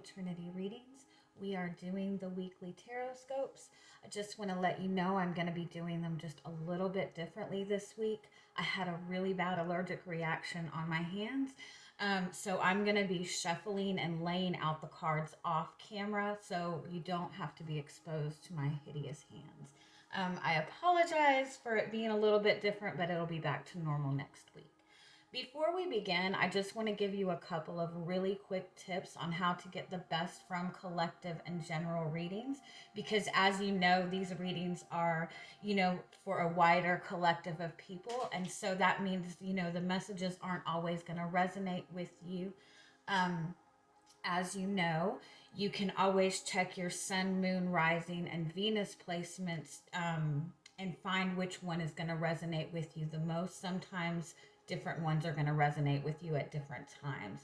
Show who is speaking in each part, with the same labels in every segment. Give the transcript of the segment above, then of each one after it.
Speaker 1: Trinity Readings. We are doing the weekly Tarotscopes. I just want to let you know I'm going to be doing them just a little bit differently this week. I had a really bad allergic reaction on my hands. So I'm going to be shuffling and laying out the cards off camera so you don't have to be exposed to my hideous hands. I apologize for it being a little bit different, but it'll be back to normal next week. Before we begin, I just want to give you a couple of really quick tips on how to get the best from collective and general readings, because as you know, these readings are, for a wider collective of people. And so that means, the messages aren't always going to resonate with you. As you know, you can always check your sun, moon, rising, and Venus placements and find which one is going to resonate with you the most. Sometimes different ones are going to resonate with you at different times.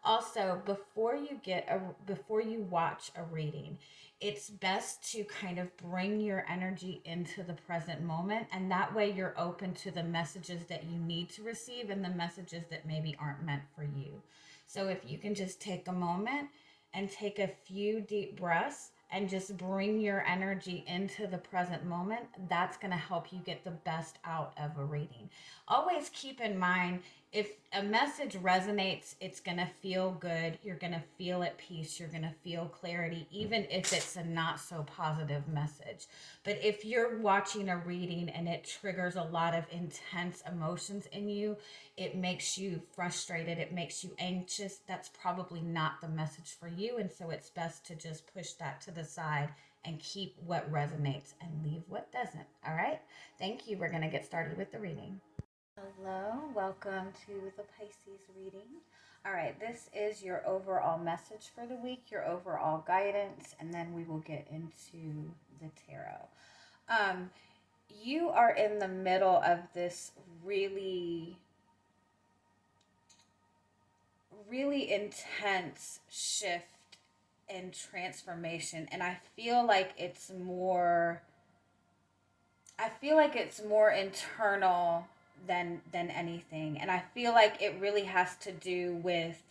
Speaker 1: Also, before you watch a reading, it's best to kind of bring your energy into the present moment, and that way you're open to the messages that you need to receive and the messages that maybe aren't meant for you. So if you can just take a moment and take a few deep breaths and just bring your energy into the present moment, that's going to help you get the best out of a reading. Always keep in mind, if a message resonates, it's going to feel good. You're going to feel at peace. You're going to feel clarity, even if it's a not so positive message. But if you're watching a reading and it triggers a lot of intense emotions in you, it makes you frustrated, it makes you anxious, that's probably not the message for you. And so it's best to just push that to the side and keep what resonates and leave what doesn't. All right. Thank you. We're going to get started with the reading. Hello, welcome to the Pisces reading. All right, this is your overall message for the week, your overall guidance, and then we will get into the tarot. You are in the middle of this really intense shift and transformation, and I feel like it's more internal than anything. And I feel like it really has to do with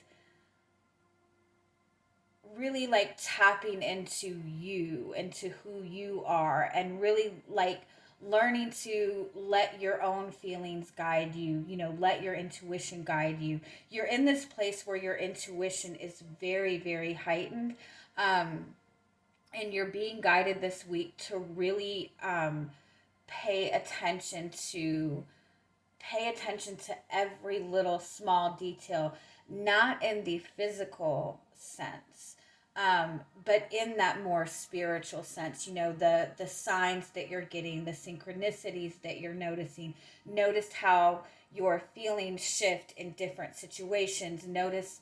Speaker 1: really like tapping into you, into who you are, and really like learning to let your own feelings guide you, let your intuition guide you. You're in this place where your intuition is very, very heightened. And you're being guided this week to really pay attention to every little small detail, not in the physical sense, but in that more spiritual sense. The signs that you're getting, the synchronicities that you're noticing. Notice how your feelings shift in different situations. Notice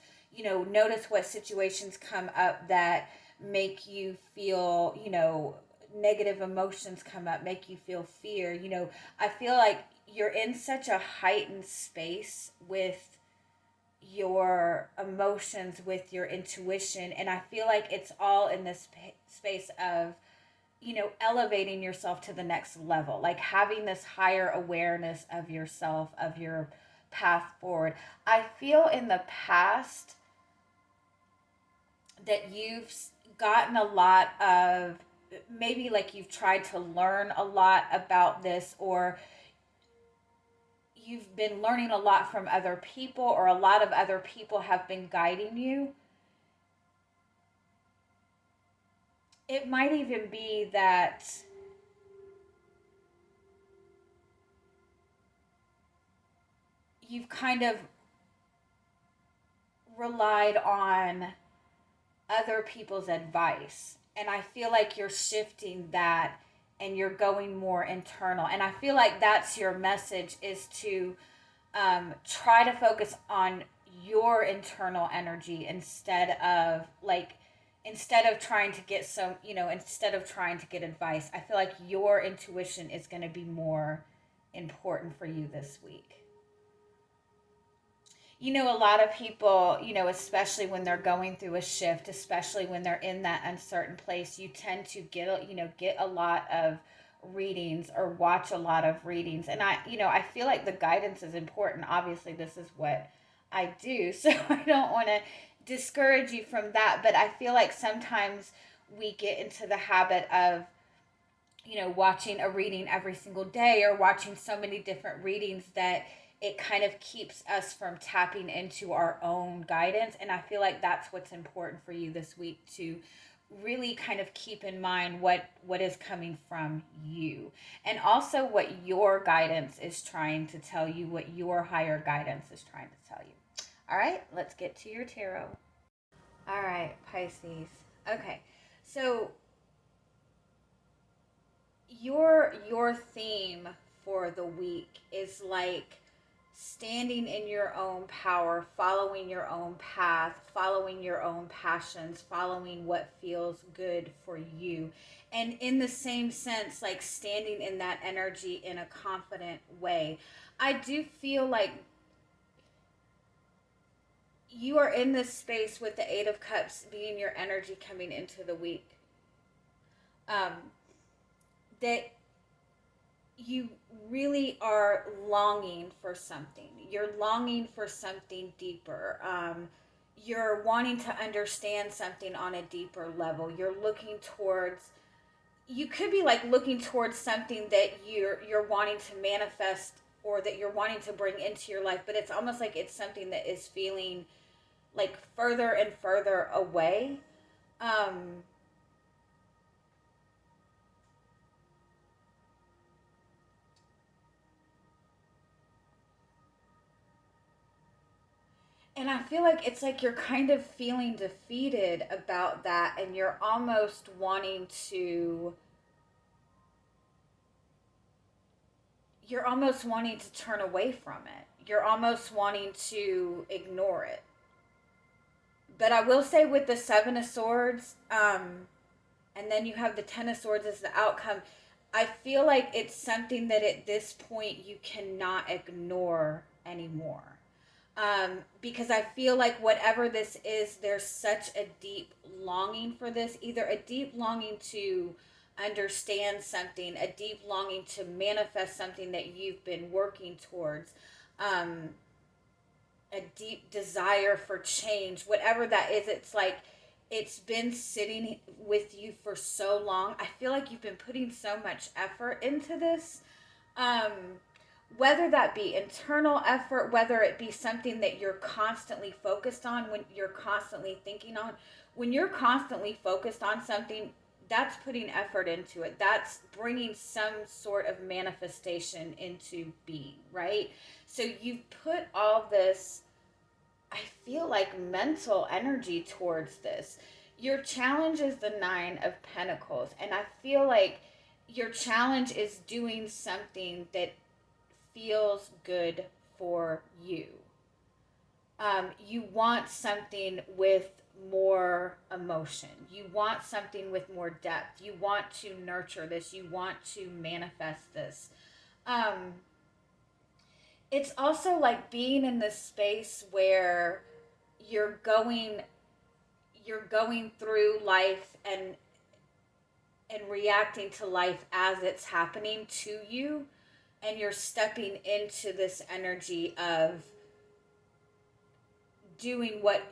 Speaker 1: what situations come up that make you feel, negative emotions come up, make you feel fear. I feel like you're in such a heightened space with your emotions, with your intuition, and I feel like it's all in this space of elevating yourself to the next level, like having this higher awareness of yourself, of your path forward. I feel in the past that you've gotten a lot of, maybe like you've tried to learn a lot about this, or you've been learning a lot from other people, or a lot of other people have been guiding you. It might even be that you've kind of relied on other people's advice. And I feel like you're shifting that and you're going more internal. And I feel like that's your message, is to try to focus on your internal energy instead of trying to get instead of trying to get advice. I feel like your intuition is going to be more important for you this week. A lot of people, especially when they're going through a shift, especially when they're in that uncertain place, you tend to get a lot of readings or watch a lot of readings. And I feel like the guidance is important. Obviously, this is what I do. So I don't want to discourage you from that, but I feel like sometimes we get into the habit of, watching a reading every single day or watching so many different readings that it kind of keeps us from tapping into our own guidance. And I feel like that's what's important for you this week, to really kind of keep in mind what is coming from you, and also what your guidance is trying to tell you, what your higher guidance is trying to tell you. All right, let's get to your tarot. All right, Pisces. Okay, so your theme for the week is like standing in your own power, following your own path, following your own passions, following what feels good for you. And in the same sense, like standing in that energy in a confident way. I do feel like you are in this space with the Eight of Cups being your energy coming into the week. That you really are longing for something. You're longing for something deeper. You're wanting to understand something on a deeper level. You're looking towards, you could be like looking towards something that you're wanting to manifest, or that you're wanting to bring into your life, but it's almost like it's something that is feeling like further and further away. And I feel like it's like you're kind of feeling defeated about that, and you're almost wanting to turn away from it. You're almost wanting to ignore it. But I will say, with the Seven of Swords, and then you have the Ten of Swords as the outcome, I feel like it's something that at this point you cannot ignore anymore. Because I feel like whatever this is, there's such a deep longing for this, either a deep longing to understand something, a deep longing to manifest something that you've been working towards, a deep desire for change, whatever that is. It's like it's been sitting with you for so long. I feel like you've been putting so much effort into this. Whether that be internal effort, whether it be something that you're constantly focused on, when you're constantly thinking on, when you're constantly focused on something, that's putting effort into it. That's bringing some sort of manifestation into being, right? So you've put all this, I feel like, mental energy towards this. Your challenge is the Nine of Pentacles, and I feel like your challenge is doing something that feels good for you. You want something with more emotion. You want something with more depth. You want to nurture this. You want to manifest this. It's also like being in this space where you're going through life and reacting to life as it's happening to you, and you're stepping into this energy of doing what,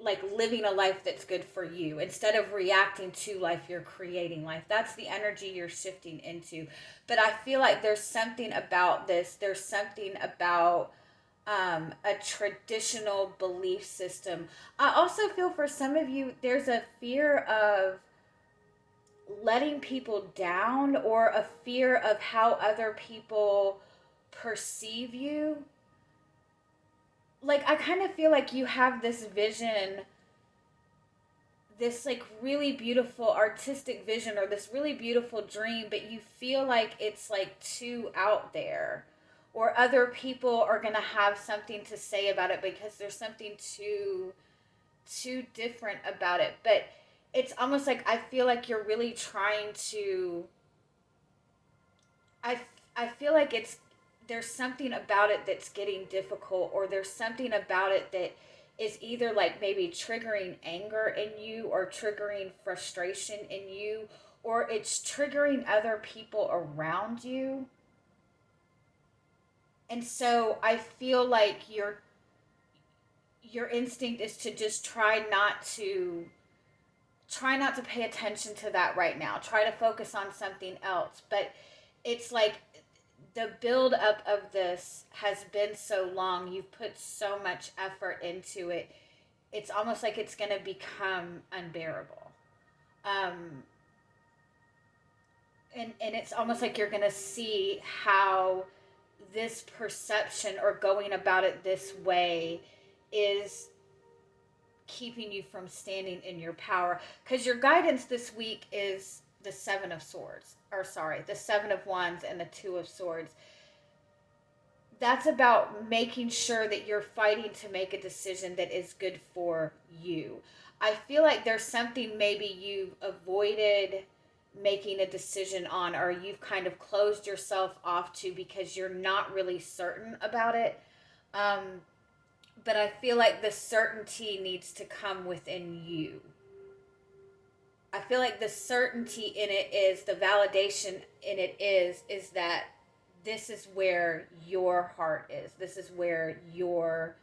Speaker 1: like living a life that's good for you. Instead of reacting to life, you're creating life. That's the energy you're shifting into. But I feel like there's something about this. There's something about a traditional belief system. I also feel for some of you, there's a fear of letting people down, or a fear of how other people perceive you. Like, I kind of feel like you have this vision, this like really beautiful artistic vision, or this really beautiful dream, but you feel like it's like too out there, or other people are going to have something to say about it because there's something too different about it. But it's almost like I feel like you're really trying to, I feel like there's something about it that's getting difficult, or there's something about it that is either like maybe triggering anger in you, or triggering frustration in you, or it's triggering other people around you. And so I feel like your instinct is to just try not to pay attention to that right now. Try to focus on something else. But it's like the build up of this has been so long. You've put so much effort into it. It's almost like it's going to become unbearable. And it's almost like you're going to see how this perception or going about it this way is keeping you from standing in your power. Because your guidance this week is the Seven of Swords, or sorry, the Seven of Wands and the Two of Swords. That's about making sure that you're fighting to make a decision that is good for you. I feel like there's something maybe you've avoided making a decision on, or you've kind of closed yourself off to because you're not really certain about it. But I feel like the certainty needs to come within you. I feel like the certainty in it is, the validation in it is that this is where your heart is. This is where your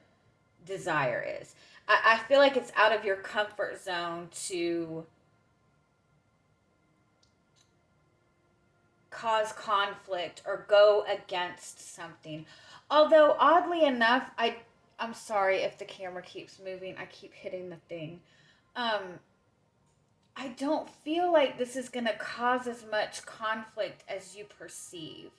Speaker 1: desire is. I feel like it's out of your comfort zone to cause conflict or go against something. Although, oddly enough, I'm sorry if the camera keeps moving. I keep hitting the thing. I don't feel like this is going to cause as much conflict as you perceive.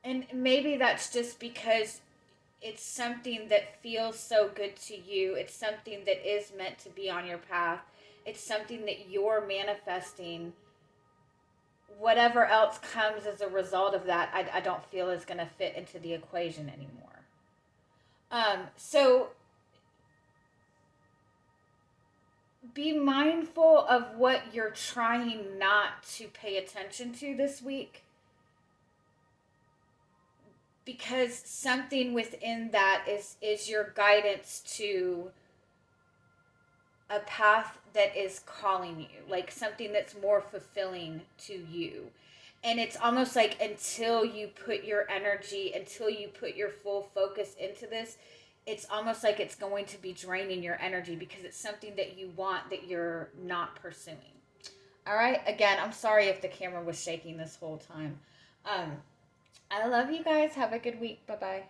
Speaker 1: And maybe that's just because it's something that feels so good to you. It's something that is meant to be on your path. It's something that you're manifesting. Whatever else comes as a result of that, I don't feel is going to fit into the equation anymore. So be mindful of what you're trying not to pay attention to this week, because something within that is your guidance to a path that is calling you, like something that's more fulfilling to you. And it's almost like until you put your energy, until you put your full focus into this, it's almost like it's going to be draining your energy because it's something that you want that you're not pursuing. All right. Again, I'm sorry if the camera was shaking this whole time. I love you guys. Have a good week. Bye-bye.